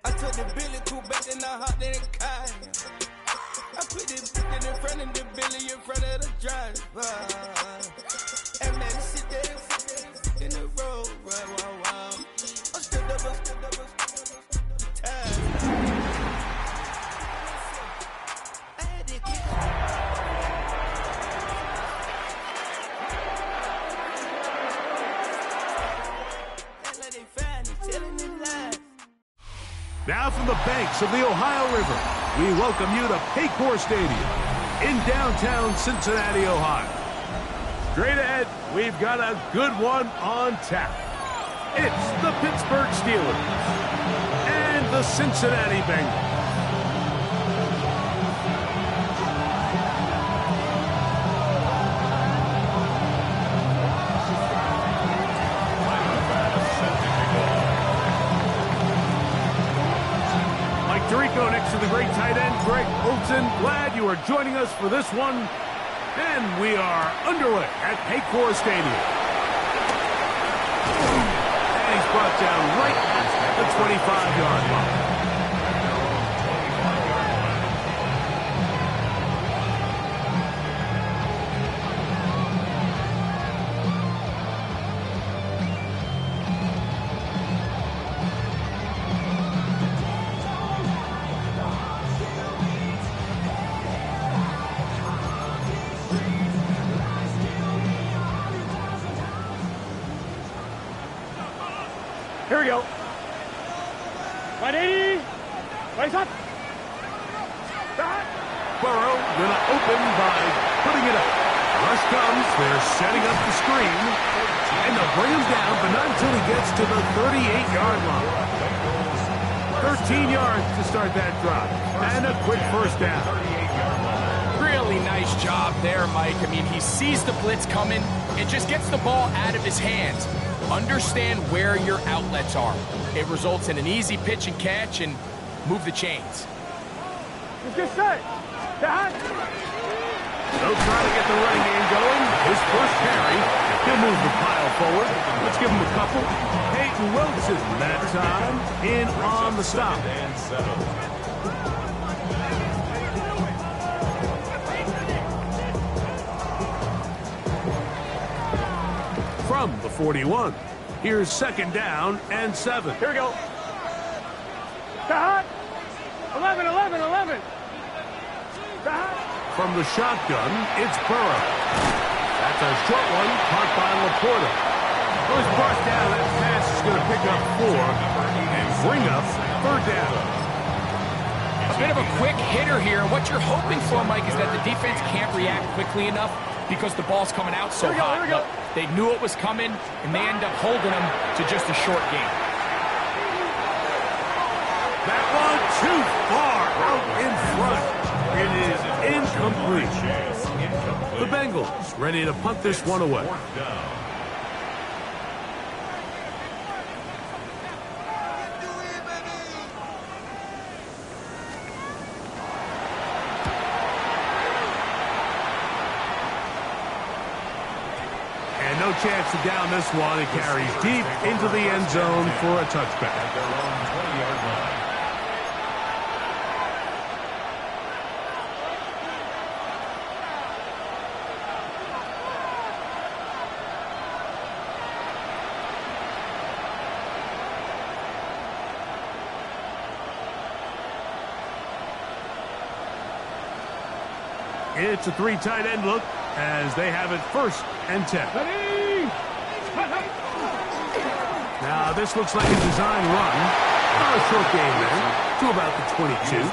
I took the Billy cool back and I hopped in the car. I put this in front of the Billy in front of the driver. And man, sit there in the road. Wow. I stood up. I had it. Now from the banks of the Ohio River, we welcome you to Paycor Stadium in downtown Cincinnati, Ohio. Straight ahead, we've got a good one on tap. It's the Pittsburgh Steelers and the Cincinnati Bengals. Tirico next to the great tight end, Greg Olsen. Glad you are joining us for this one. And we are underway at Paycor Stadium. And he's brought down right at the 25-yard line. Here we go. 180. Raise up. Burrow gonna open by putting it up. Rush comes. They're setting up the screen. And they'll bring him down, but not until he gets to the 38-yard line. 13 yards to start that drive. And a quick first down. Really nice job there, Mike. I mean, he sees the blitz coming and just gets the ball out of his hands. Understand where your outlets are. It results in an easy pitch and catch and move the chains. Let's get set. Down. So trying to get the running game going. His first carry. He'll move the pile forward. Let's give him a couple. Peyton Wilson that time in on the stop. From the 41. Here's second down and 7. Here we go. Down. 11. Down. From the shotgun, it's Burrow. That's a short one, caught by Laporta. Goes brought down. That pass is going to pick up 4 and bring up third down. A bit of a quick hitter here. What you're hoping for, Mike, is that the defense can't react quickly enough because the ball's coming out so hot. Here we go. They knew it was coming, and they end up holding them to just a short game. That one too far out in front. It is incomplete. The Bengals ready to punt this one away. And no chance to down this one. It carries deep into the end zone for a touchback. It's a 3 tight end look as they have it first and 10. Now this looks like a design run. A short game then to about the 22.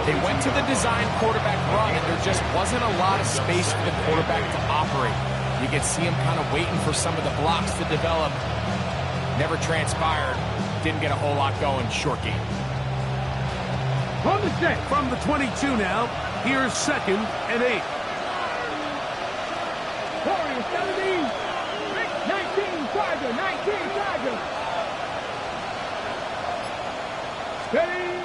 They went to the design quarterback run, and there just wasn't a lot of space for the quarterback to operate. You could see him kind of waiting for some of the blocks to develop. Never transpired. Didn't get a whole lot going. Short game. From the 22 now, here's second and 8. 17, 19, Charger, 19, Charger. Steady.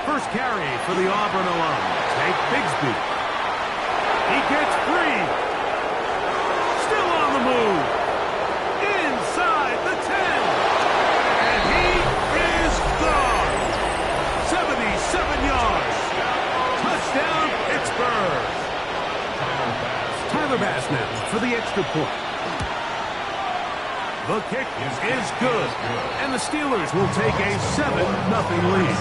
First carry for the Auburn alum. Take Bigsby. He gets free. Still on the move. The kick is good. And the Steelers will take a 7-0 lead.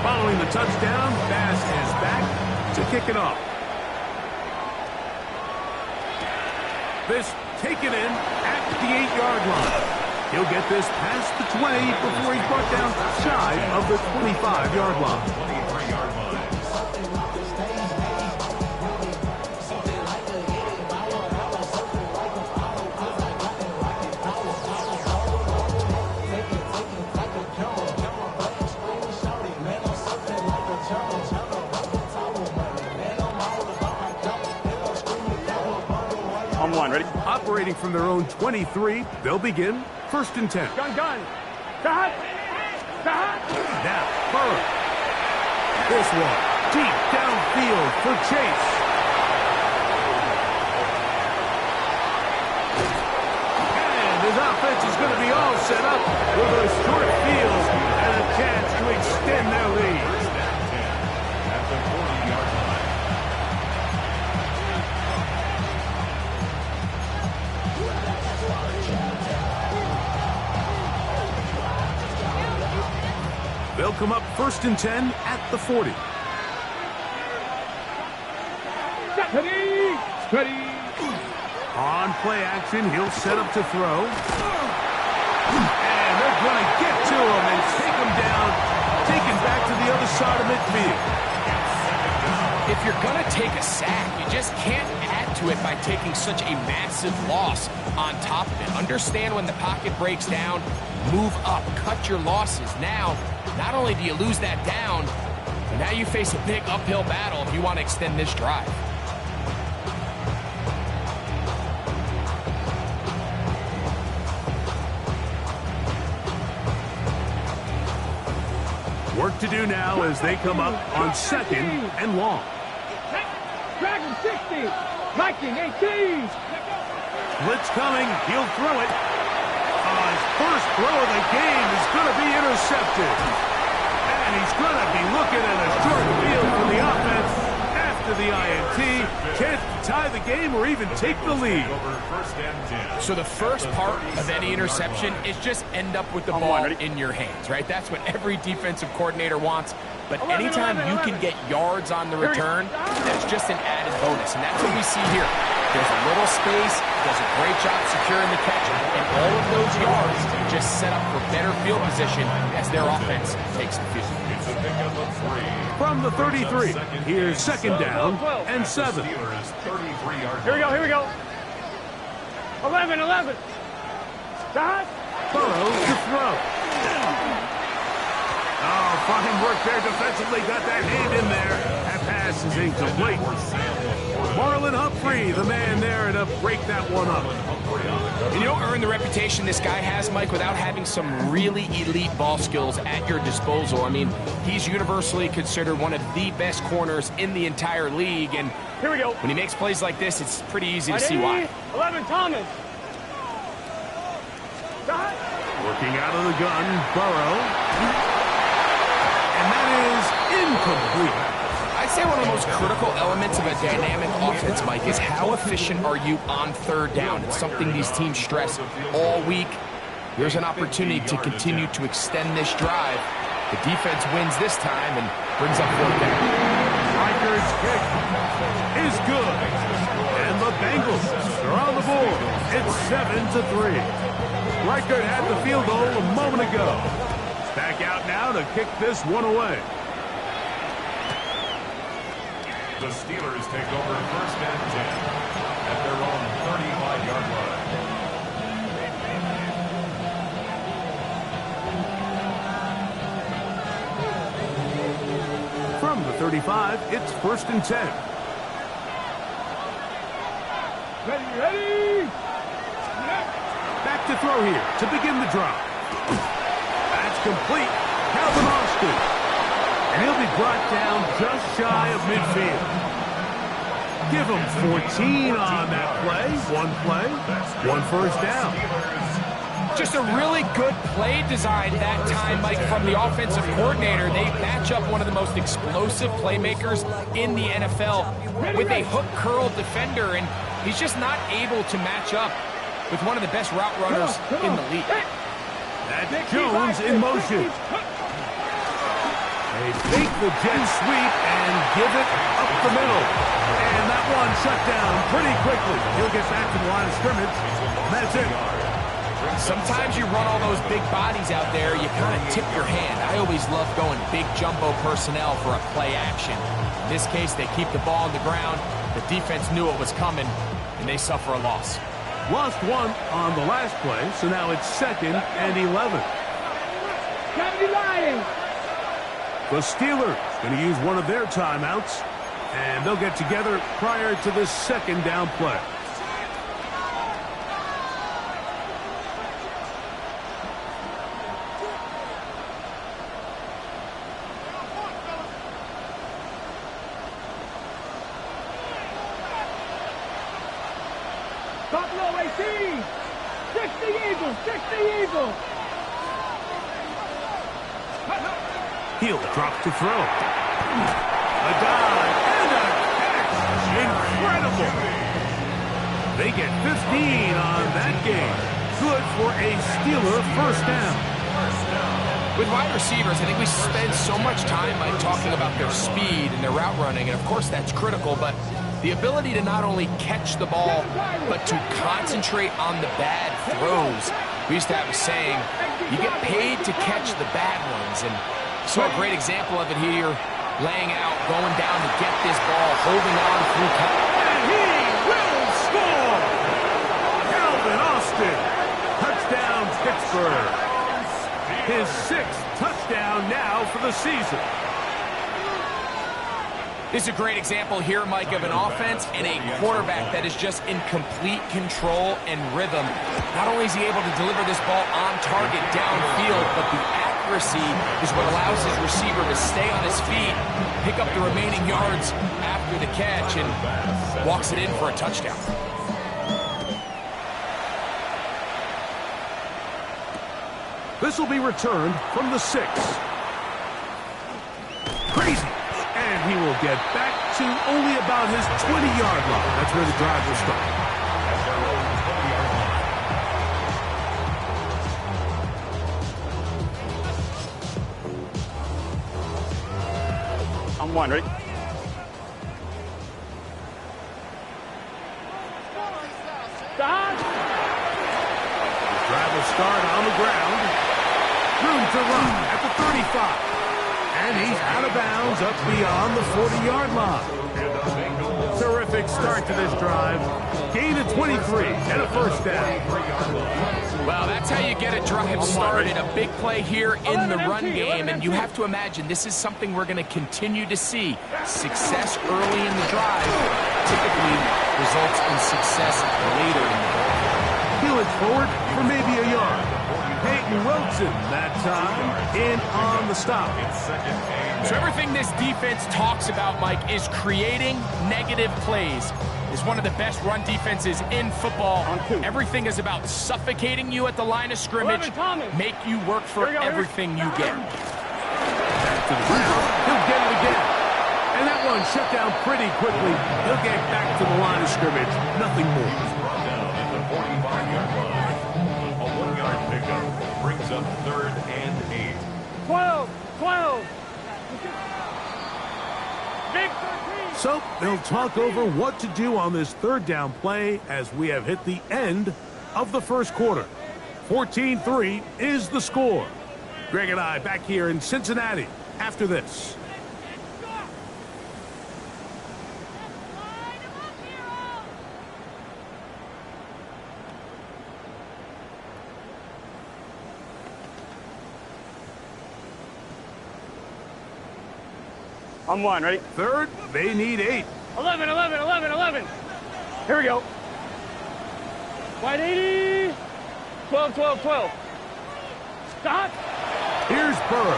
Following the touchdown, Bass is back to kick it off. This taken in at the 8-yard line. He'll get this past the 20 before he's brought down shy of the 25-yard line. On one, ready? Operating from their own 23, they'll begin 1st and 10. Gun. Stop. Now, Burrow. This one, deep downfield for Chase. And his offense is going to be all set up with a short field and a chance to extend their lead. At the 40-yard line. They'll come up 1st and 10 at the 40. Steady. On play action, he'll set up to throw. And they're going to get to him and take him down, taken back to the other side of midfield. If you're going to take a sack, you just can't add to it by taking such a massive loss on top of it. Understand when the pocket breaks down, move up, cut your losses. Now, not only do you lose that down, but now you face a big uphill battle if you want to extend this drive. Work to do now as they come up on 2nd and long. Dragon 60. Viking 18. Blitz coming. He'll throw it. His first throw of the game is going to be intercepted. And he's going to be looking at a short field for the offense after the INT. Can't tie the game or even take the lead. So the first part of any interception is just end up with the ball in your hands, right? That's what every defensive coordinator wants. But anytime you can get yards on the return, that's just an added bonus. And that's what we see here. There's a little space, does a great job securing the catch, and all of those yards just set up for better field position as their offense takes the field. From the 33, here's 2nd down and 7. Here we go. 11. Stop. Burrow to throw. Oh, fine work there defensively. Got that hand in there. That pass is incomplete. Marlon Humphrey, the man there to break that one up. And you don't earn the reputation this guy has, Mike, without having some really elite ball skills at your disposal. I mean, he's universally considered one of the best corners in the entire league. And here we go. When he makes plays like this, it's pretty easy to see why. 11, Thomas. Stop. Working out of the gun, Burrow. And that is incomplete. I'd say one of the most critical elements of a dynamic offense, Mike, is how efficient are you on 3rd down. It's something these teams stress all week. There's an opportunity to continue to extend this drive. The defense wins this time and brings up 4th down. Riker's kick is good. And the Bengals are on the board. It's 7-3. Riker had the field goal a moment ago. Back out now to kick this one away. The Steelers take over 1st and 10 at their own 35-yard line. From the 35, it's 1st and 10. Ready. Back to throw here to begin the drive. That's complete. Calvin Austin. And he'll be brought down just shy of midfield. Give him 14 on that play. One 1st down. Just a really good play design that time, Mike, from the offensive coordinator. They match up one of the most explosive playmakers in the NFL with a hook curl defender, and he's just not able to match up with one of the best route runners in the league. That's Jones in motion. They fake the jet sweep and give it up the middle. And that one shut down pretty quickly. He'll get back to the line of scrimmage. That's it. Sometimes you run all those big bodies out there, you kind of tip your hand. I always love going big jumbo personnel for a play action. In this case, they keep the ball on the ground. The defense knew it was coming, and they suffer a loss. Lost one on the last play, so now it's 2nd and 11. The Steelers going to use one of their timeouts, and they'll get together prior to this 2nd down play. Buffalo 18! 60 Eagles! 60 Eagles! He'll drop to throw. A dive and a catch. Incredible. They get 15 on that game. Good for a Steeler first down. With wide receivers, I think we spend so much time talking about their speed and their route running, and of course that's critical, but the ability to not only catch the ball, but to concentrate on the bad throws. We used to have a saying, you get paid to catch the bad ones, and saw a great example of it here, laying out, going down to get this ball, holding on through time. And he will score! Calvin Austin, touchdown Pittsburgh. His 6th touchdown now for the season. This is a great example here, Mike, of an offense and a quarterback that is just in complete control and rhythm. Not only is he able to deliver this ball on target downfield, but the accuracy is what allows his receiver to stay on his feet, pick up the remaining yards after the catch, and walks it in for a touchdown. This will be returned from the 6. Crazy. And he will get back to only about his 20-yard line. That's where the drive will start. I'm one, ready? Stop! The drive will start on the ground. Room to run at the 35. And he's out of bounds up beyond the 40-yard line. Terrific start to this drive. Gain of 23 and a first down. Well, that's how you get a drive started. A big play here in the run game, and you have to imagine this is something we're going to continue to see. Success early in the drive typically results in success later in the drive. Peel it forward for maybe a yard. Peyton Wilson that time in on the stop. So everything this defense talks about, Mike, is creating negative plays. It's one of the best run defenses in football. Everything is about suffocating you at the line of scrimmage, make you work for everything you get. Back to the ground. He'll get it again. And that one shut down pretty quickly. He'll get back to the line of scrimmage. Nothing more. Brought down at the 45-yard line. A 1-yard pickup brings up 3rd and 8. 12! 12! Big 13! So they'll talk over what to do on this 3rd down play as we have hit the end of the first quarter. 14-3 is the score. Greg and I back here in Cincinnati after this. I'm one, ready? 3rd, they need 8. 11, 11, 11, 11. Here we go. Wide 80. 12, 12, 12. Stop. Here's Burr.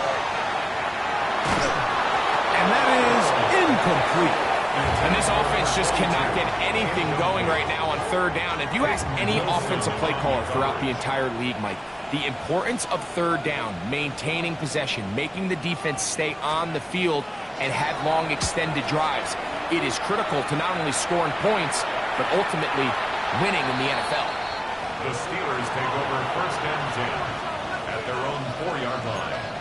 And that is incomplete. And this offense just cannot get anything going right now on third down. If you ask any offensive play caller throughout the entire league, Mike, the importance of third down, maintaining possession, making the defense stay on the field, and have long extended drives, it is critical to not only scoring points, but ultimately winning in the NFL. The Steelers take over first and 10 at their own 4-yard line.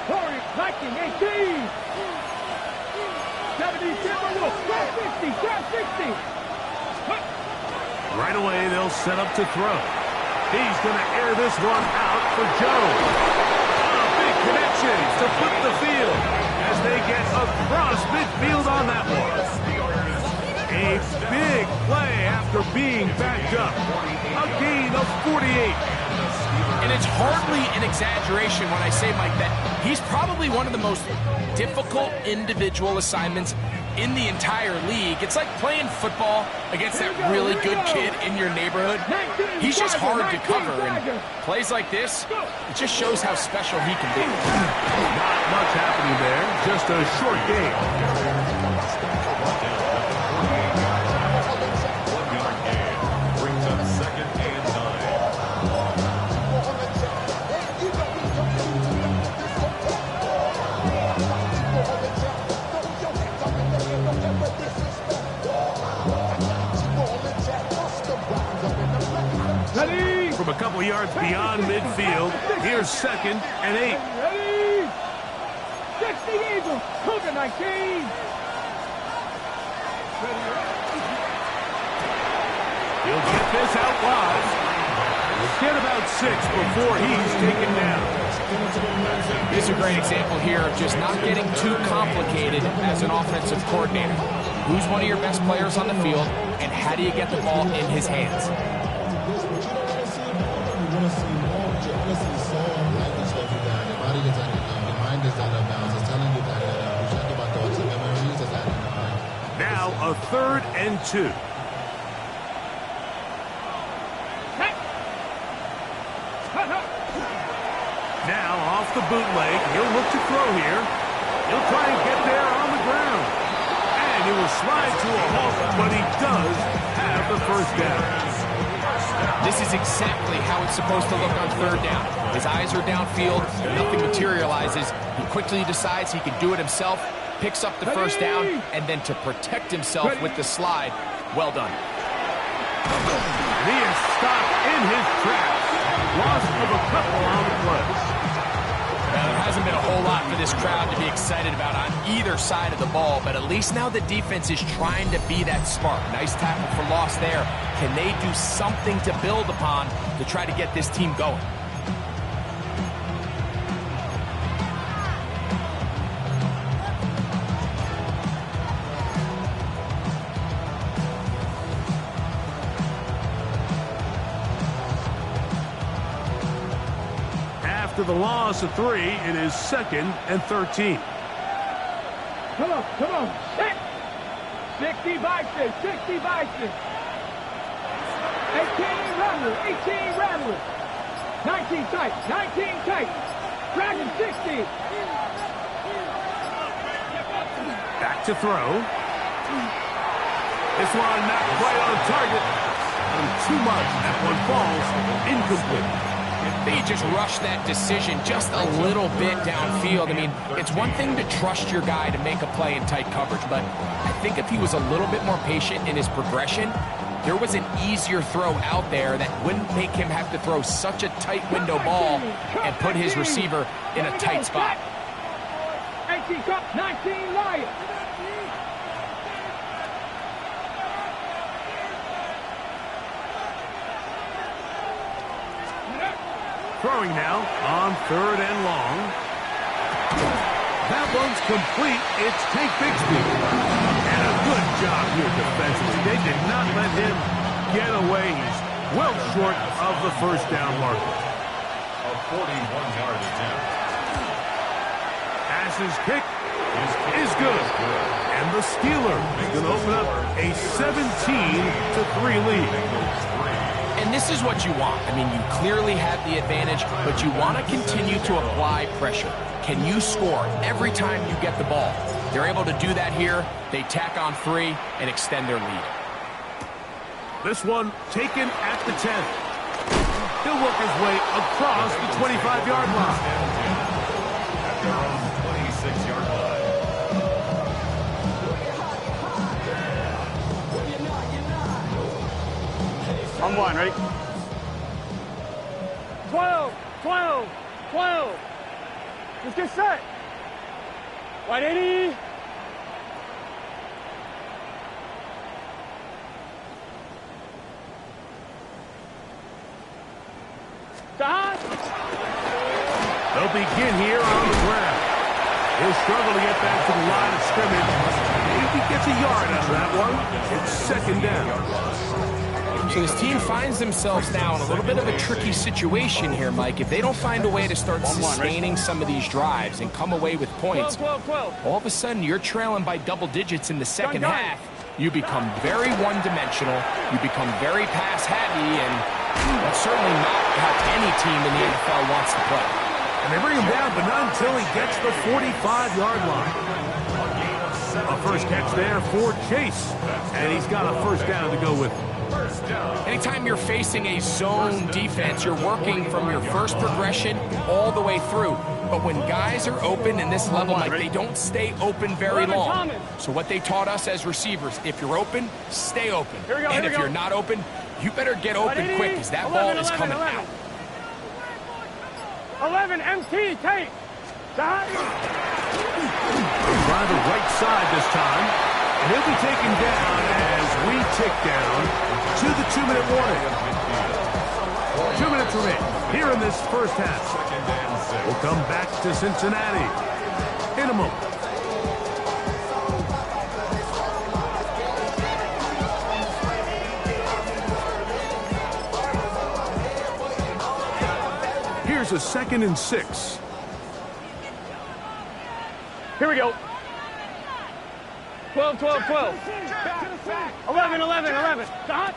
Corey, 1918. 70, Timberwolf, 60. Right away, they'll set up to throw. He's going to air this one out for Jones. Big connections to flip the field as they get across midfield on that one. A big play after being backed up. A gain of 48. And it's hardly an exaggeration when I say, Mike, that he's probably one of the most difficult individual assignments in the entire league. It's like playing football against that really good kid in your neighborhood. He's just hard to cover, and plays like this, it just shows how special he can be. Not much happening there, just a short game. Brings up second and 9. From a couple yards beyond midfield, here's second and 8. Ready? 60 Eagles, Cougar 19. He'll get this out wide. We'll get about 6 before he's taken down. This is a great example here of just not getting too complicated as an offensive coordinator. Who's one of your best players on the field, and how do you get the ball in his hands? Now a 3rd and 2. Now off the bootleg, he'll look to throw here. He'll try and get there on the ground. And he will slide to a halt, but he does have the first down. This is exactly how it's supposed to look on third down. His eyes are downfield, nothing materializes. He quickly decides he can do it himself, picks up the first down, and then to protect himself with the slide, well done. He is stopped in his tracks. Loss of a couple on the play. Now, there hasn't been a whole lot for this crowd to be excited about on either side of the ball, but at least now the defense is trying to be that smart. Nice tackle for loss there. Can they do something to build upon to try to get this team going? After the loss of 3, it is 2nd and 13. Come on. 60 vices. 18 Rattler. 19 tight. Dragon 60. Back to throw. This one not quite on target. And too much. That one falls incomplete. They just rushed that decision just a little bit downfield. I mean, it's one thing to trust your guy to make a play in tight coverage, but I think if he was a little bit more patient in his progression, there was an easier throw out there that wouldn't make him have to throw such a tight window ball and put his receiver in a tight spot. 18 Cup, 19 Lions. Throwing now on 3rd and long. That one's complete. It's Tank Bixby. And a good job here defensively. They did not let him get away. He's well short of the first down marker. A 41-yard attempt. Pass is kicked. is good. And the Steelers are going to open up a 17-3 lead. And this is what you want. I mean, you clearly have the advantage, but you want to continue to apply pressure. Can you score every time you get the ball? They're able to do that here. They tack on 3 and extend their lead. This one taken at the 10. He'll work his way across the 25-yard line. At their own 26-yard line. On one, ready? 12, 12, 12. Let's get set. Wide 80. Stop. They'll begin here on the ground. He'll struggle to get back to the line of scrimmage. If he gets a yard out of that one, it's second down. So this team finds themselves now in a little bit of a tricky situation here, Mike. If they don't find a way to start sustaining some of these drives and come away with points, 12. all of a sudden you're trailing by double digits in the second half. You become very one-dimensional. You become very pass-heavy, and that's certainly not how any team in the NFL wants to play. And they bring him down, but not until he gets the 45-yard line. A first catch there for Chase, and he's got a first down to go with him. Anytime you're facing a zone defense, you're working from your first progression all the way through. But when guys are open in this level, Mike, they don't stay open very long. So what they taught us as receivers, if you're open, stay open. And if you're not open, you better get open quick, because that ball is coming out. 11, MT, take. Try the right side this time. And he'll be taken down as we tick down to the 2-minute warning. 2 minutes remain here in this first half. We'll come back to Cincinnati in a moment. Here's a 2nd and 6. Here we go. 12. 11. Stop.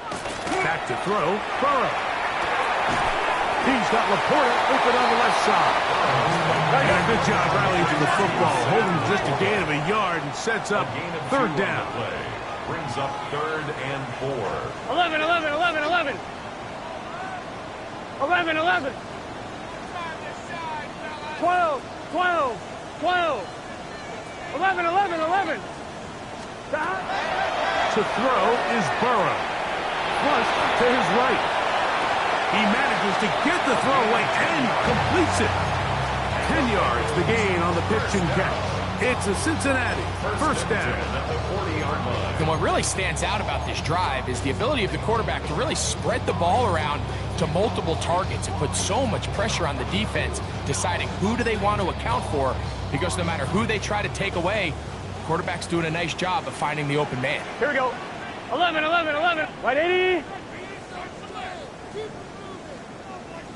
Back to throw. Burrow. He's got Laporta open on the left side. And a good job rallying to the football. Holding just a gain of a yard and sets up 3rd down. Brings up 3rd and 4. 11. 12. 11. Stop. To throw is Burrow. Flush to his right. He manages to get the throw away and completes it. 10 yards the gain on the pitch and catch. It's a Cincinnati first down. And what really stands out about this drive is the ability of the quarterback to really spread the ball around to multiple targets and put so much pressure on the defense, deciding who do they want to account for, because no matter who they try to take away, the quarterback's doing a nice job of finding the open man. Here we go. 11. Right 80.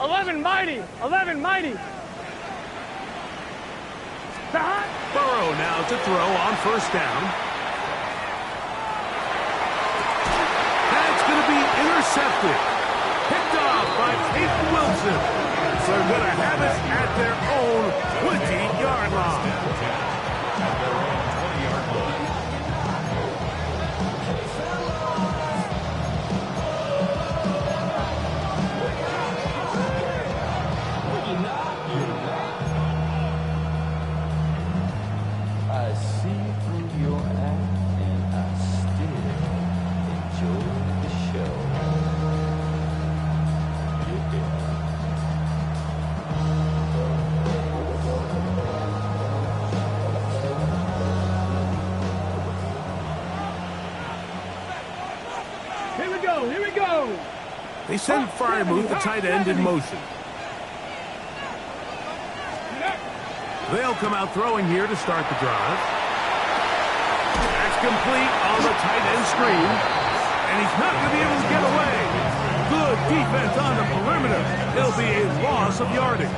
11 mighty. Stop. Burrow now to throw on first down. That's going to be intercepted. Picked off by Peyton Wilson. So they're going to have it at their own 20-yard line. I see through your act and I still enjoy the show. Here we go. They send Fryermuth, the tight end, in motion. They'll come out throwing here to start the drive. That's complete on the tight end screen. And he's not going to be able to get away. Good defense on the perimeter. There'll be a loss of yardage.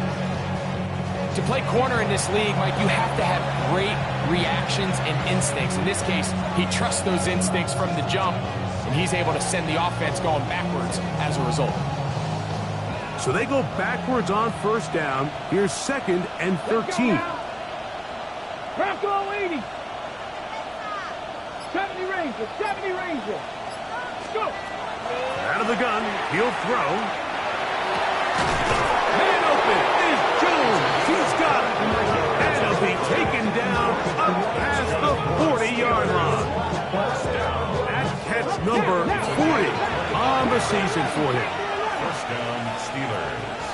To play corner in this league, Mike, you have to have great reactions and instincts. In this case, he trusts those instincts from the jump, and he's able to send the offense going backwards as a result. So they go backwards on first down. Here's 2nd and 13. Crack all 80. 70 Ranger, 70 Ranger. Let's go. Out of the gun, he'll throw. Man open is Jones. He's got it. And he'll be taken down up past the 40-yard line. That catch number 40 on the season for him. First down, Steelers.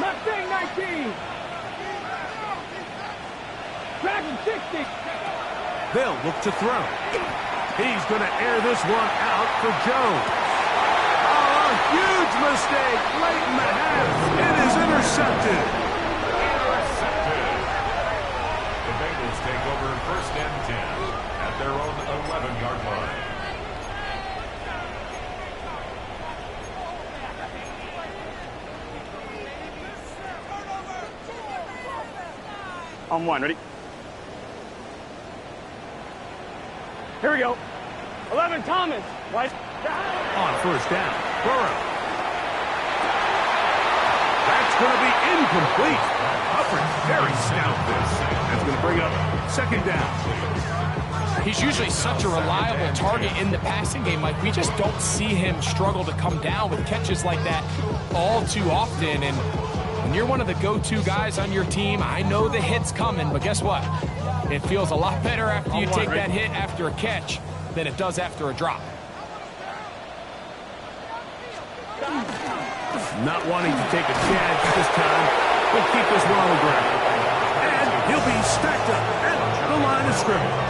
Mustang 19. Dragon 60. They'll look to throw. He's going to air this one out for Jones. Oh, a huge mistake late in the half. It is intercepted. The Bengals take over first and 10 at their own 11-yard line. On 1, ready? Here we go. 11 Thomas. Right. On first down, Burrow. That's going to be incomplete. Hubbard very stout this. That's going to bring up 2nd down. He's usually such a reliable target in the passing game, Mike. We just don't see him struggle to come down with catches like that all too often. And when you're one of the go-to guys on your team, I know the hit's coming, but guess what? It feels a lot better after you take that hit after a catch than it does after a drop. Not wanting to take a chance this time, but keep this one on the ground. And he'll be stacked up at the line of scrimmage.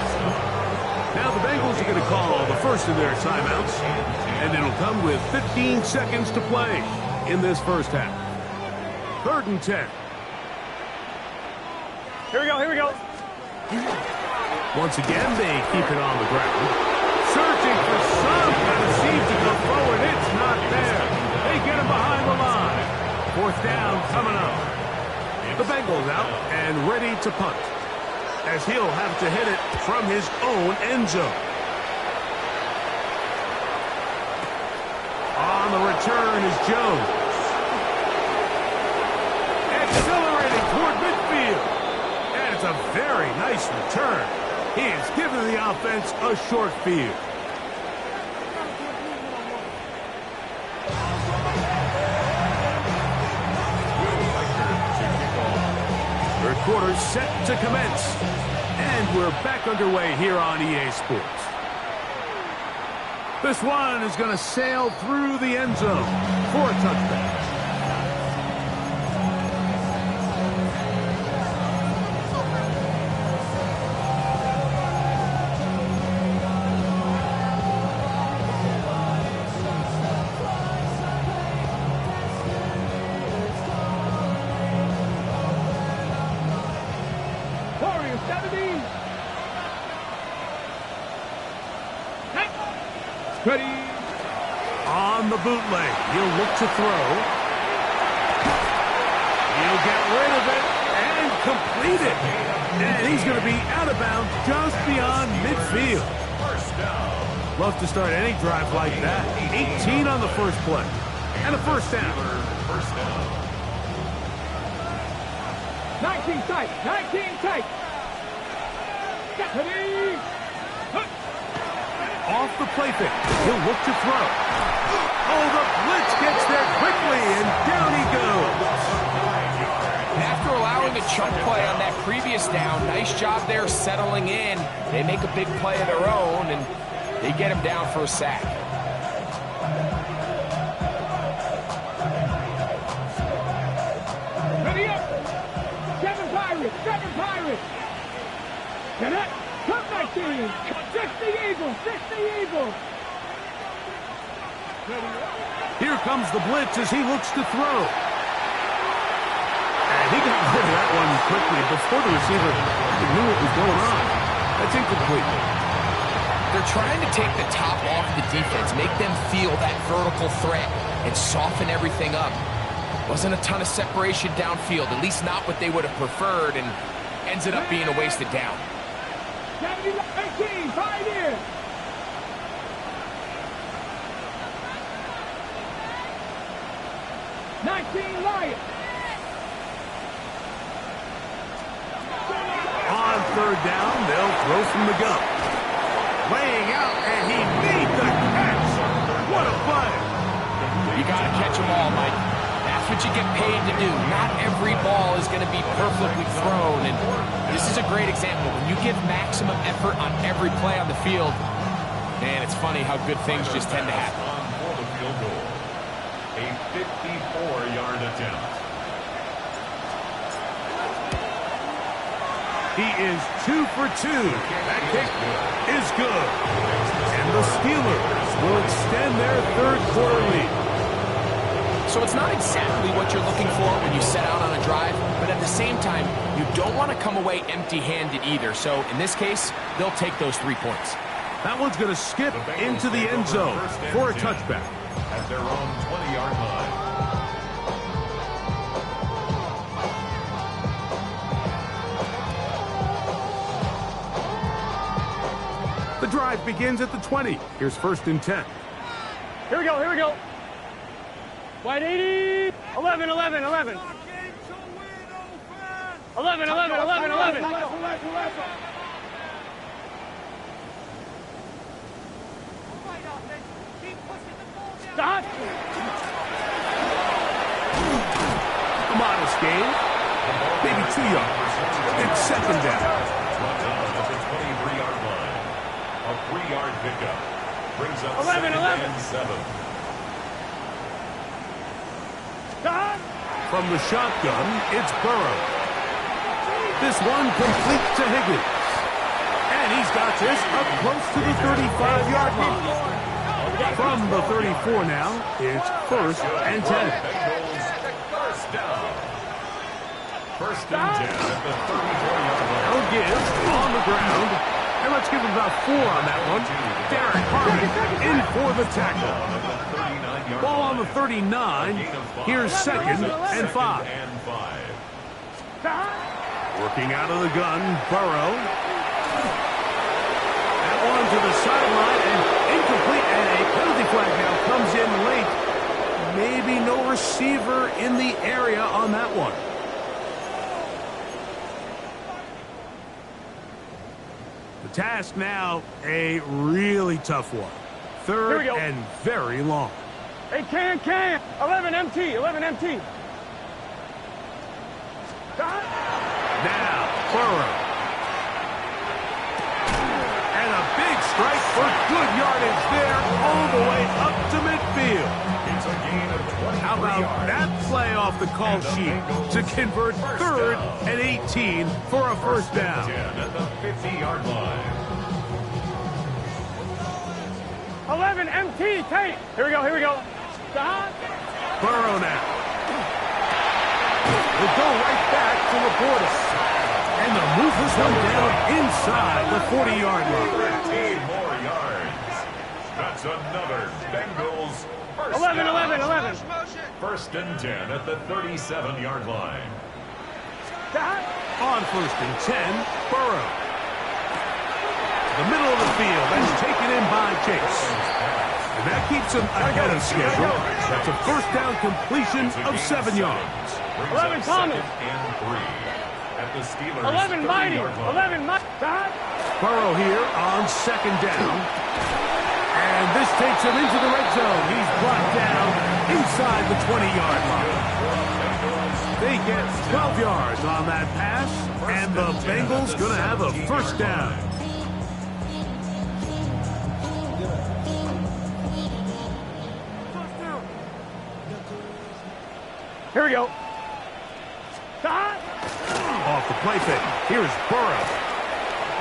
Now the Bengals are going to call the first of their timeouts, and it'll come with 15 seconds to play in this first half. 3rd and 10. Here we go, here we go. Once again, they keep it on the ground. Searching for some kind of seam to go forward. It's not there. They get him behind the line. 4th down coming up. The Bengals out and ready to punt, as he'll have to hit it from his own end zone. On the return is Jones. Accelerating toward midfield. And it's a very nice return. He has given the offense a short field. Third quarter set to commence. And we're back underway here on EA Sports. This one is going to sail through the end zone for a touchdown. Ready. On the bootleg, he'll look to throw. He'll get rid of it and complete it. And he's going to be out of bounds just beyond midfield. Love to start any drive like that. 18 on the first play. And a first down. 19 tight. 19 tight. Ready. Off the play fake. He'll look to throw. Oh, the blitz gets there quickly, and down he goes. After allowing a chunk play on that previous down, nice job there settling in. They make a big play of their own, and they get him down for a sack. Ready up. 7 Pirates. 7 Pirates. Get it. Come back, team. 60 Eagles. 60 Eagles. Here comes the blitz as he looks to throw. And he got rid of that one quickly before the receiver knew what was going on. That's incomplete. They're trying to take the top off the defense, make them feel that vertical threat, and soften everything up. Wasn't a ton of separation downfield, at least not what they would have preferred, and ends it up being a wasted down. 18, 5 years. Lions. On third down, they'll throw from the gun. Laying out, and he made the catch. What a play. You got to catch them all, Mike. That's what you get paid to do. Not every ball is going to be perfectly thrown, and this is a great example. When you give maximum effort on every play on the field, man, it's funny how good things just tend to happen. For the field goal. A 54-yard attempt. He is 2 for 2. That kick is good. And the Steelers will extend their third quarter lead. So it's not exactly what you're looking for when you set out on a drive, but at the same time, you don't want to come away empty-handed either. So in this case, they'll take those 3 points. That one's going to skip into the end zone for a touchback. At their own 20-yard line. The drive begins at the 20. Here's 1st and 10. Here we go. Wide 80. 11. 11. Stop. A modest gain. Maybe 2 yards. It's 2nd down. At the 23-yard line. A 3-yard pickup. Brings up 11. 7. Stop. From the shotgun, it's Burrow. This one complete to Higgins. And he's got this up close to the 35-yard line. From the 34 now, it's 1st and 10. First down. 1st and 10 at the 34-yard line. No give on the ground. And let's give him about 4 on that one. Derek Harmon in for the tackle. Ball on the 39. Here's 2nd and 5. Working out of the gun, Burrow. That one to the sideline and incomplete, and a penalty flag now comes in late. Maybe no receiver in the area on that one. The task now, a really tough one. 3rd and very long. Hey, can. 11 MT. Now, Burrow. And a big strike for good yardage there all the way up to midfield. It's a gain of 23 How about yards. that play off the call sheet to convert 3rd and 18 for a 1st down? 10 at the 50-yard line. 11 MT. Tate. Here we go. Stop. Burrow now. Will go right back to the border. And they'll move this one down inside the 40-yard line. 13 more yards. That's another Bengals first 11. down. 11. 1st and 10 at the 37-yard line. Stop. On 1st and 10, Burrow. The middle of the field, and taken in by Chase. And that keeps him ahead of schedule. That's a 1st down completion of 7 yards. 11 Thomas. 2nd and 3 at the Steelers 11 Mighty. 30-yard line. 11 Mighty. Stop. Burrow here on 2nd down. And this takes him into the red zone. He's brought down inside the 20-yard line. They get 12 yards on that pass, and the Bengals going to have a 1st down. Here we go. Stop. Off the play fake. Here's Burrow.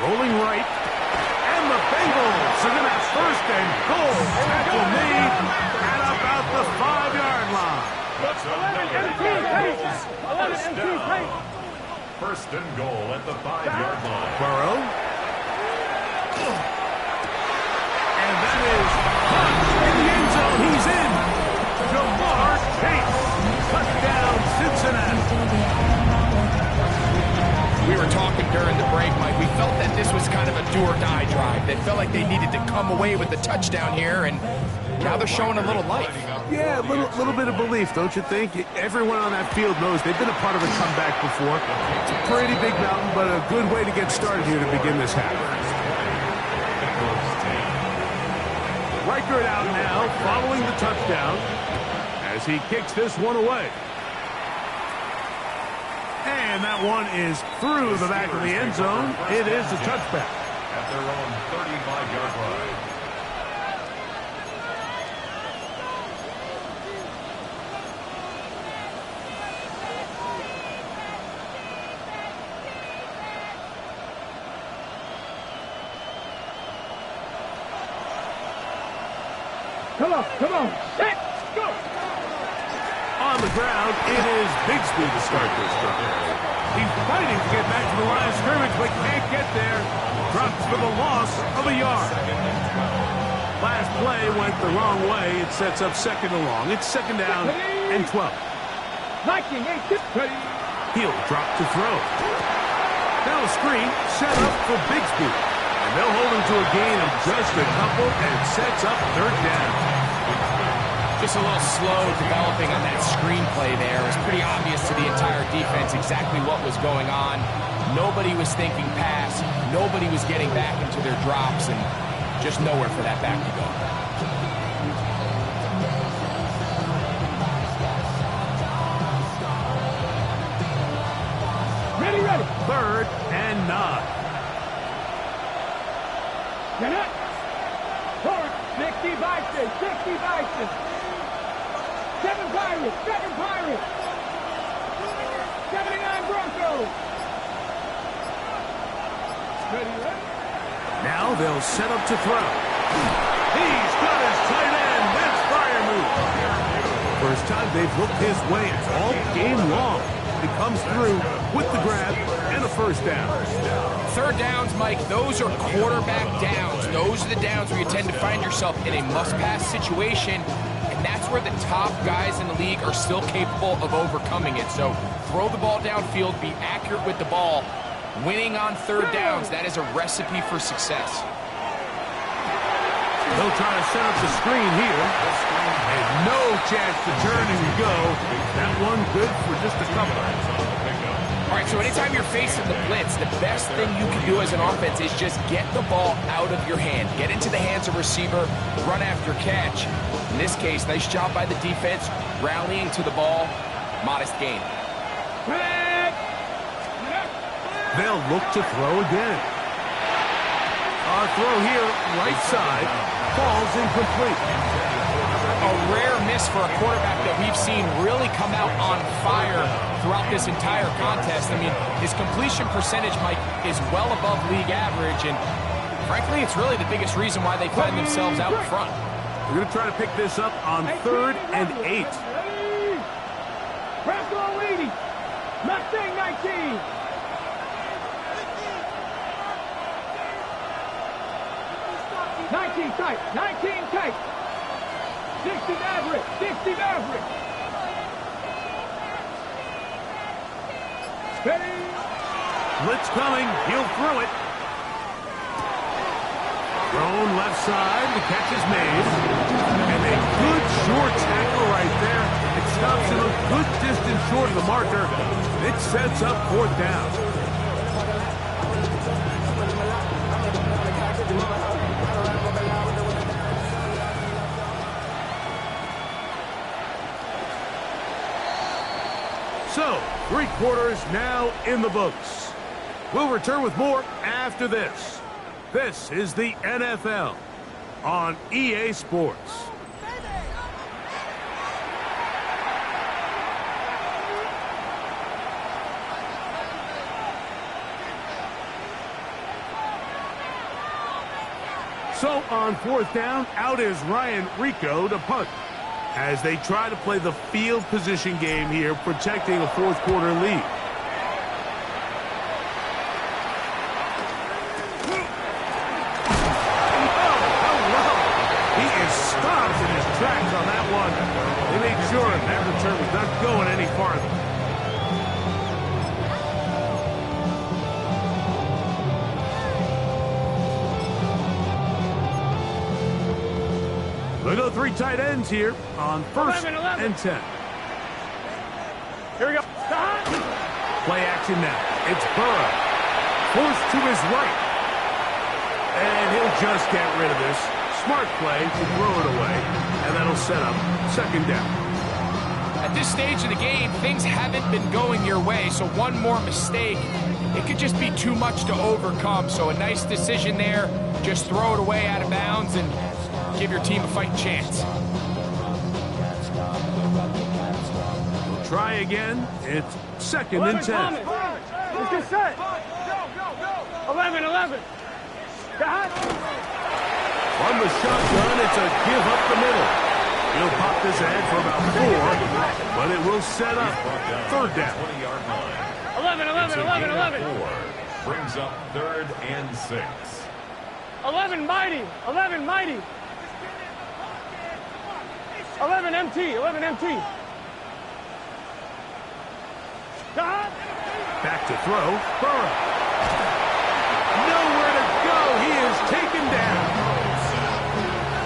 Rolling right. And the Bengals are going to have 1st and goal. Tackle made at about the 5-yard line. That's 11 MT. Tate. 11 MT. Tate. 1st and goal at the 5-yard line. Burrow. And that is caught in the end zone. He's in. Jamar Chase. Touchdown. during the break, Mike. We felt that this was kind of a do-or-die drive. They felt like they needed to come away with the touchdown here, and now they're showing a little life. Yeah, a little bit of belief, don't you think? Everyone on that field knows they've been a part of a comeback before. It's a pretty big mountain, but a good way to get started here to begin this half. Riker it out now, following the touchdown, as he kicks this one away. And that one is through the back of the end zone. It is a touchback. At their own 35-yard line. Come on, set, go! On the ground, it is Bigsby to start this drive. He's fighting to get back to the line of scrimmage, but can't get there. Drops for the loss of a yard. Last play went the wrong way. It sets up second and long. It's second down and 12. He'll drop to throw. Now a screen set up for Bigsby. And they'll hold him to a gain of just a couple, and it sets up third down. Just a little slow developing on that screenplay there. It was pretty obvious to the entire defense exactly what was going on. Nobody was thinking pass. Nobody was getting back into their drops, and just nowhere for that back to go. Ready. Third and 9. Get up. Forward. 60 Bison. 7 Pirates. 79 Broncos. Now they'll set up to throw. He's got his tight end. That's fire move. First time they've looked his way all game long. He comes through with the grab and a first down. Third downs, Mike, those are quarterback downs. Those are the downs where you tend to find yourself in a must-pass situation, and that's where the top guys in the league are still capable of overcoming it. So throw the ball downfield, be accurate with the ball. Winning on third downs, that is a recipe for success. They'll try to set up the screen here. And no chance to turn and go. That one good for just a couple. All right, so anytime you're facing the blitz, the best thing you can do as an offense is just get the ball out of your hand. Get into the hands of receiver, run after catch. In this case, nice job by the defense, rallying to the ball, modest gain. They'll look to throw again. Our throw here, right side, falls incomplete. A rare miss for a quarterback that we've seen really come out on fire throughout this entire contest. I mean, his completion percentage, Mike, is well above league average, and frankly, it's really the biggest reason why they find themselves out front. We're going to try to pick this up on 3rd and 8. Bronco leading. Mustang 19. Tight. 19 tight. 60 Maverick. Steady. Blitz coming. He'll throw it. Thrown left side. The catch is made. And a good short tackle right there. It stops him a good distance short of the marker. It sets up 4th down. So, 3 quarters now in the books. We'll return with more after this. This is the NFL on EA Sports. So on 4th down, out is Ryan Rico to punt, as they try to play the field position game here, protecting a 4th quarter lead. He is stopped in his tracks on that one. They made sure that return was not going any farther. We'll go 3 tight ends here on 1st 11. and 10. Here we go. Play action now. It's Burrow. Forced to his right. And he'll just get rid of this. Smart play to throw it away. And that'll set up 2nd down. At this stage of the game, things haven't been going your way, so one more mistake, it could just be too much to overcome. So a nice decision there. Just throw it away out of bounds and give your team a fighting chance. We'll try again. It's 2nd and 10. Let's get set. 11. From the shotgun, it's a give up the middle. He'll pop this ahead for about 4, but it will set up 3rd down. 20-yard line. 11. 4 brings up 3rd and 6. 11 mighty. 11 MT. Back to throw. Burrow. Nowhere to go. He is taken down.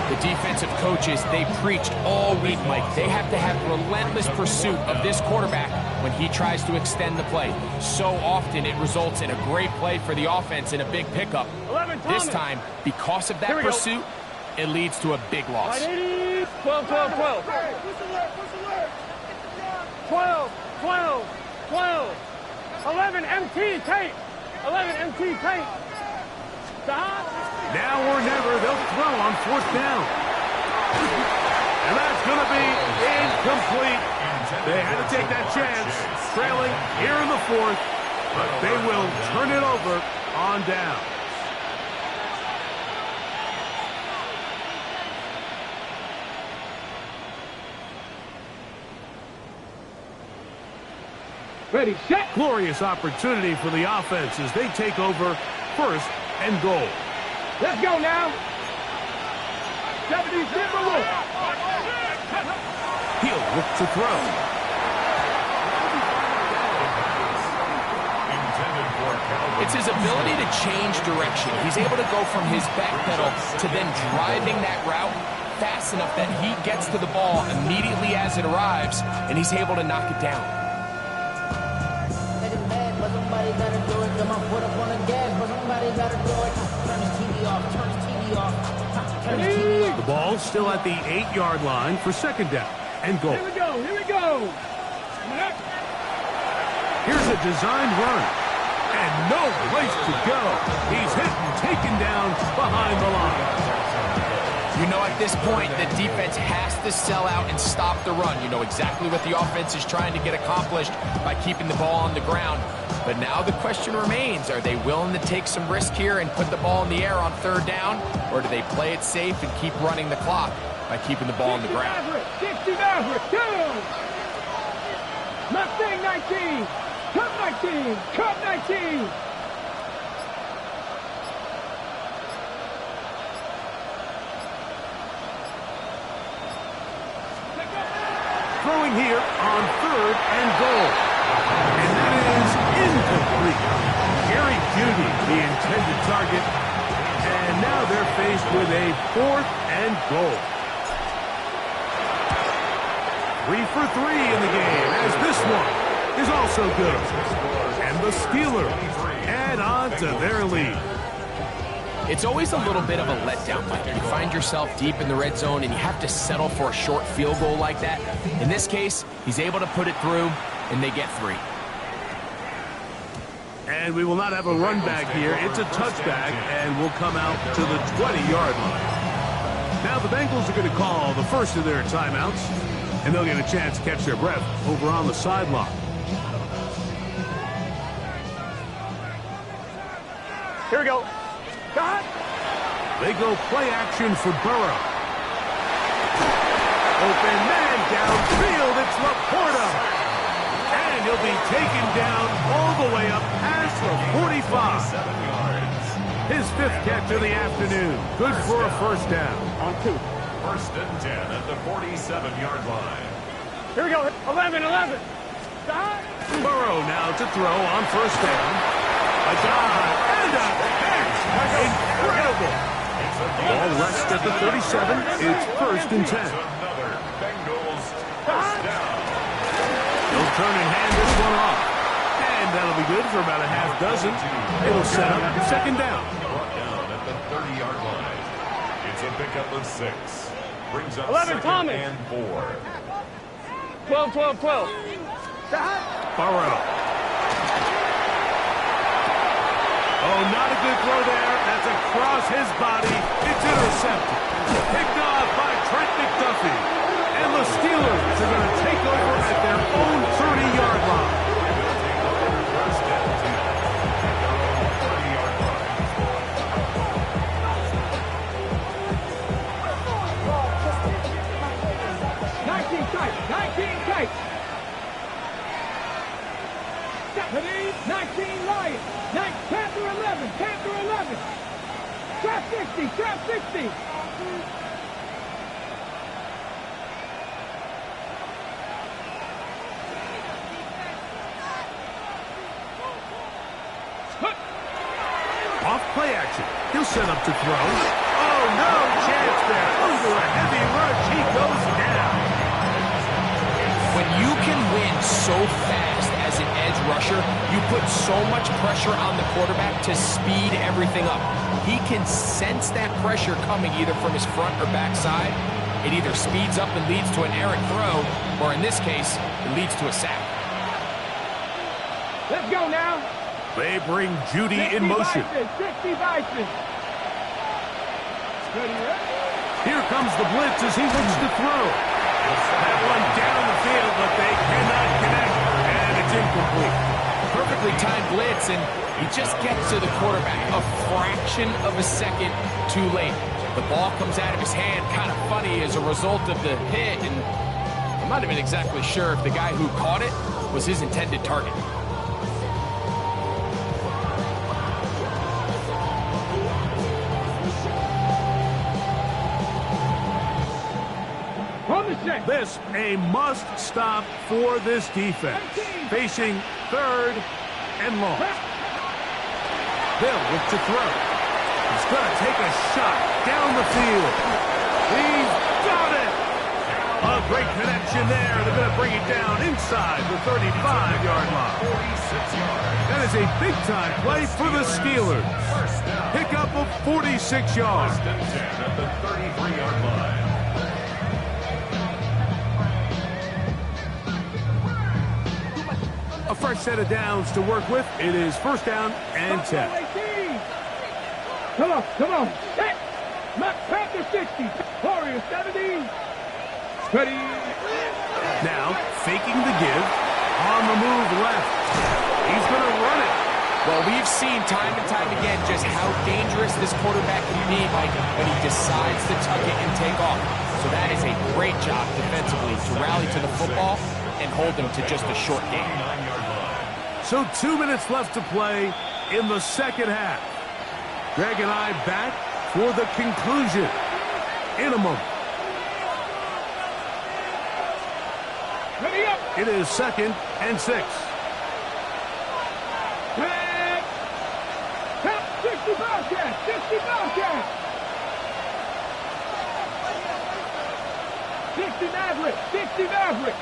The defensive coaches, they preached all week, Mike. They have to have relentless pursuit of this quarterback when he tries to extend the play. So often it results in a great play for the offense and a big pickup. 11, This time, because of that pursuit, it leads to a big loss. 12. 11 MT Tate. 11 MT Tate. Stop. Now or never, they'll throw on 4th down. And that's going to be incomplete. They had to take that chance, trailing here in the 4th, but they will turn it over on down. Ready, set. Glorious opportunity for the offense as they take over 1st and goal. Let's go now. 70 zero. He'll look to throw. It's his ability to change direction. He's able to go from his back pedal to then driving that route fast enough that he gets to the ball immediately as it arrives, and he's able to knock it down. The ball's still at the 8-yard line for 2nd down and goal. Here we go. Here's a designed run. And no place to go. He's hit and taken down behind the line. You know, at this point, the defense has to sell out and stop the run. You know exactly what the offense is trying to get accomplished by keeping the ball on the ground. But now the question remains, are they willing to take some risk here and put the ball in the air on 3rd down? Or do they play it safe and keep running the clock by keeping the ball on the ground? 60 Maverick, 2. Mustang 19. Cup 19. Cup 19. Throwing here on 3rd and goal. And that is incomplete. Gary Judy, the intended target. And now they're faced with a 4th and goal. 3 for 3 in the game, as this one is also good. And the Steelers add on to their lead. It's always a little bit of a letdown, Mike. You find yourself deep in the red zone and you have to settle for a short field goal like that. In this case, he's able to put it through, and they get 3. And we will not have a run back here. It's a touchback, and we'll come out to the 20-yard line. Now the Bengals are going to call the first of their timeouts, and they'll get a chance to catch their breath over on the sideline. Here we go. Got. They go play action for Burrow. Open man downfield. It's Laporta. And he'll be taken down all the way up past the 45. 7 yards. His 5th catch of the afternoon. Good for a 1st down. On 2. 1st and 10 at the 47-yard line. Here we go. 11. Got. Burrow now to throw on 1st down. A dive and a catch. Incredible. The ball rests Just at the 37, it's 1st and 10. Another Bengals first down. He'll turn and hand this one off. And that'll be good for about a half dozen. It'll set up 2nd down. Brought down at the 30-yard line. It's a pickup of 6. Brings up 11, 2nd Thomas. and 4. 12, 12, 12. Burrow. Oh, not a good throw there. That's across his body. It's intercepted. Picked off by Trent McDuffie. And the Steelers are going to take over at their own 30-yard line. First and 10 at their own 30-yard line. 19 tight, 19 tight. 19 Lions, Panther 11, Panther 11. Trap 60, trap 60. Off play action. He'll set up to throw. Oh, no chance there. Under a heavy rush, he goes down. When you can win so fast as an edge rusher, you put so much pressure on the quarterback to speed everything up. He can sense that pressure coming either from his front or back side. It either speeds up and leads to an errant throw, or in this case, it leads to a sack. Let's go now. They bring Judy in motion. 60 Bison. Here comes the blitz as he looks to throw. That one down the field, but they cannot connect, and it's incomplete. Perfectly timed blitz, and he just gets to the quarterback a fraction of a second too late. The ball comes out of his hand kind of funny as a result of the hit, and I'm not even exactly sure if the guy who caught it was his intended target. This a must-stop for this defense. Facing 3rd and long. They'll look to throw. He's going to take a shot down the field. He's got it! A great connection there. They're going to bring it down inside the 35-yard line. 46 yards. That is a big-time play for the Steelers. Pickup of 46 yards. 1st and 10 at the 33-yard line. A fresh set of downs to work with. It is 1st down and 10. Come on, come on. Hey, Panther 60, Warrior 70. Ready. Now, faking the give. On the move left. He's going to run it. Well, we've seen time and time again just how dangerous this quarterback can be, Mike, when he decides to tuck it and take off. So that is a great job defensively to rally to the football and hold them to just a short game. So 2 minutes left to play in the 2nd half. Greg and I back for the conclusion in a moment. Ready up. It is 2nd and 6. Tap 60 Bobcat, 60 Bobcat. 60 Maverick, 60 Maverick.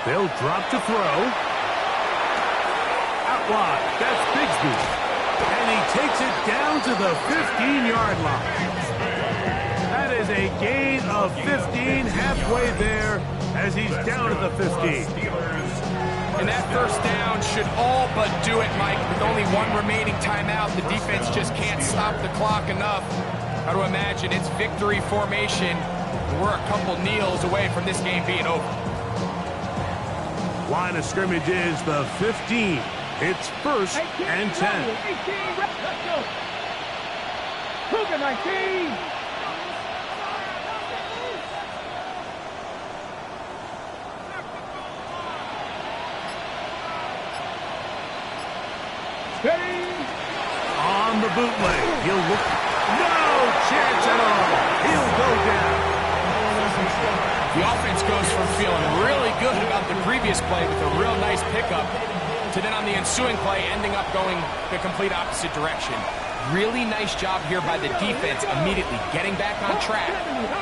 They'll drop to throw. Out wide. That's Bigsby. And he takes it down to the 15-yard line. That is a gain of 15 halfway there as he's down at the 15. And that 1st down should all but do it, Mike. With only one remaining timeout, the defense just can't stop the clock enough. How to imagine it's victory formation. We're a couple kneels away from this game being over. Line of scrimmage is the 15. It's 1st and 10. 18, let's go. Cougar 19. Steady. On the bootleg. He'll look. No chance at all. He'll go down. The offense goes from feeling really good about the previous play with a real nice pickup to then on the ensuing play ending up going the complete opposite direction. Really nice job here by the defense, immediately getting back on track.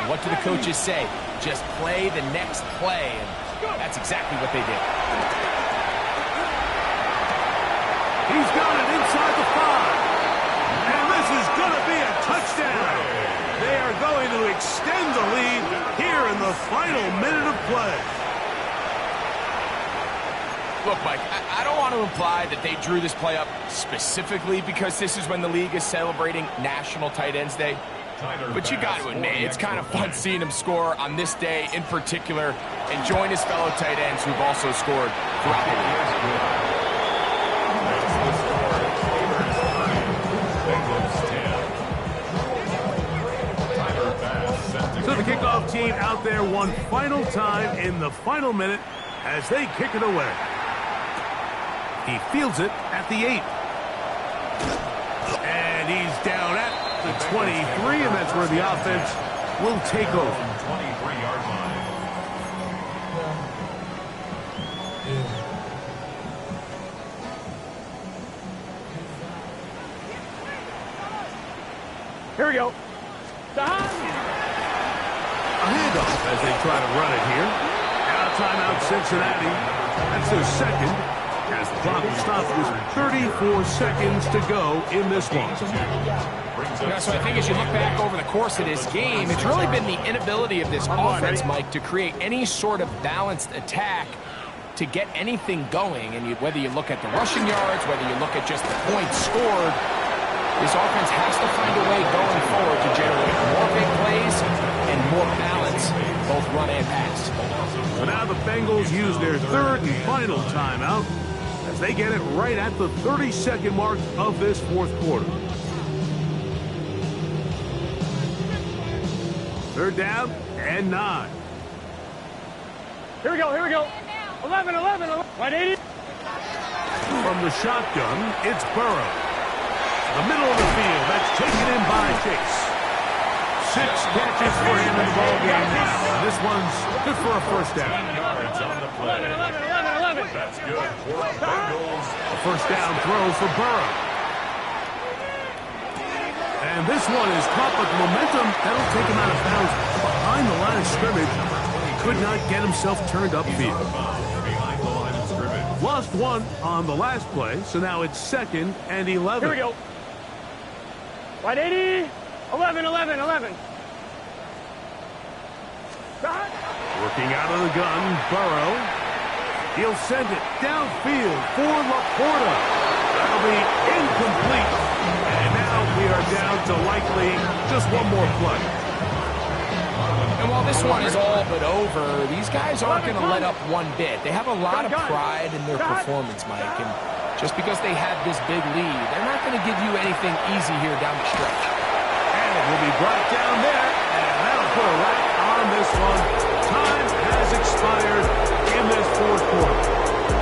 What do the coaches say? Just play the next play, and that's exactly what they did. He's got it inside the 5. And this is going to be a touchdown. They are going to extend the lead here in the final minute of play. Look, Mike, I don't want to imply that they drew this play up specifically because this is when the league is celebrating National Tight Ends Day. But you got to admit, it's kind of fun seeing him score on this day in particular and join his fellow tight ends who've also scored throughout the league. So the kickoff team out there one final time in the final minute as they kick it away. He fields it at the 8. And he's down at the 23, and that's where the offense will take over. 23-yard line. Here we go. A handoff as they try to run it here. Now timeout Cincinnati. That's their second. As the clock stops with 34 seconds to go in this one. Yeah, so I think as you look back over the course of this game, it's really been the inability of this offense, Mike, to create any sort of balanced attack to get anything going. And whether you look at the rushing yards, whether you look at just the points scored, this offense has to find a way going forward to generate more big plays and more balance, both run and pass. So now the Bengals use their third and final timeout as they get it right at the 30-second mark of this fourth quarter. Third down and 9. Here we go. 11. 180. From the shotgun, it's Burrow. The middle of the field, that's taken in by Chase. 6 catches for him in the ballgame now. This one's good for a first down. Yards on the play. 11. That's good for Bengals. A first down throw for Burrow. And this one is caught with momentum. That'll take him out of bounds behind the line of scrimmage. He could not get himself turned upfield. Behind the line of scrimmage. Lost one on the last play, so now it's 2nd and 11. Here we go. 180. 11. Working out of the gun, Burrow. He'll send it downfield for Laporta. That'll be incomplete. And now we are down to likely just one more play. And while this one is all but over, these guys aren't going to let up one bit. They have a lot of pride in their performance, Mike. And just because they have this big lead, they're not going to give you anything easy here down the stretch. And it will be brought down there